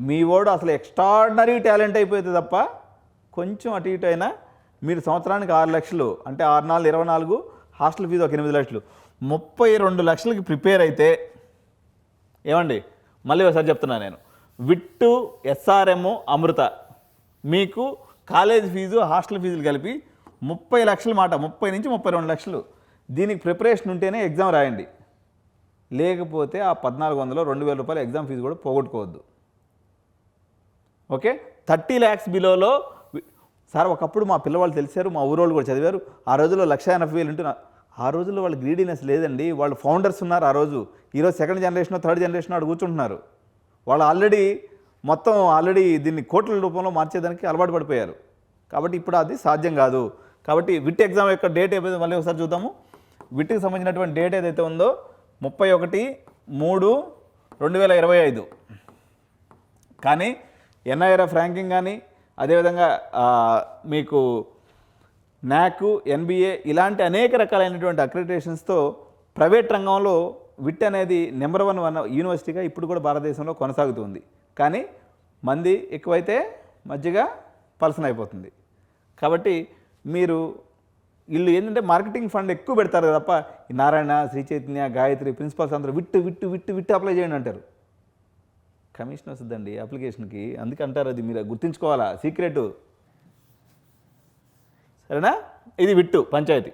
మీ వాడు అసలు extraordinary talent అయిపోతుంది తప్ప కొంచెం అటు ఇటు అయినా మీరు సంవత్సరానికి 6 లక్షలు అంటే 6 నాలుగు 24 హాస్టల్ ఫీజు ఒక 8 లక్షలు 32 లక్షలకి ప్రిపేర్ అయితే ఏమండి మళ్ళీ ఒకసారి చెప్తున్నాను నేను విట్టు ఎస్ఆర్ఎం అమృత మీకు కాలేజ్ ఫీజు హాస్టల్ ఫీజులు కలిపి 30 లక్షల మాట 30 నుంచి 32 లక్షలు దీనికి ప్రిపరేషన్ ఉంటేనే ఎగ్జామ్ రాయండి లేకపోతే ఆ 1400 2000 రూపాయల ఎగ్జామ్ ఫీజు కూడా పోగొట్టుకోవద్దు ఓకే 30 lakhs బిలోలో సార్ ఒకప్పుడు మా పిల్లవాళ్ళు తెలిసారు మా ఊరోళ్ళు కూడా చదివారు ఆ రోజుల్లో 1,80,000 ఉంటున్నా ఆ రోజుల్లో వాళ్ళు గ్రీడీనెస్ లేదండి వాళ్ళు ఫౌండర్స్ ఉన్నారు ఆ రోజు ఈరోజు సెకండ్ జనరేషన్ థర్డ్ జనరేషన్ వాడు కూర్చుంటున్నారు వాళ్ళు ఆల్రెడీ దీన్ని కోట్ల రూపంలో మార్చేదానికి అలవాటు పడిపోయారు కాబట్టి ఇప్పుడు అది సాధ్యం కాదు కాబట్టి విట్ ఎగ్జామ్ యొక్క డేట్ ఏదైతే మళ్ళీ ఒకసారి చూద్దాము విట్కి సంబంధించినటువంటి డేట్ ఏదైతే ఉందో 31/3/2025 కానీ ఎన్ఐఆర్ఎఫ్ ర్యాంకింగ్ కానీ అదేవిధంగా మీకు NAC NBA ఇలాంటి అనేక రకాలైనటువంటి అక్రిడిటేషన్స్తో ప్రైవేట్ రంగంలో విట్ అనేది నెంబర్ 1 యూనివర్సిటీగా ఇప్పుడు కూడా భారతదేశంలో కొనసాగుతుంది కానీ మంది ఎక్కువైతే మధ్యగా పలసన అయిపోతుంది కాబట్టి మీరు వీళ్ళు ఏంటంటే మార్కెటింగ్ ఫండ్ ఎక్కువ పెడతారు తప్ప ఈ నారాయణ శ్రీ చైతన్య గాయత్రి ప్రిన్సిపల్స్ అందరూ విట్టు అప్లై చేయండి అంటారు కమిషన్ వస్తుందండి అప్లికేషన్కి అందుకే అంటారు అది మీరు గుర్తుంచుకోవాలా సీక్రెట్ సరేనా ఇది విట్టు పంచాయతీ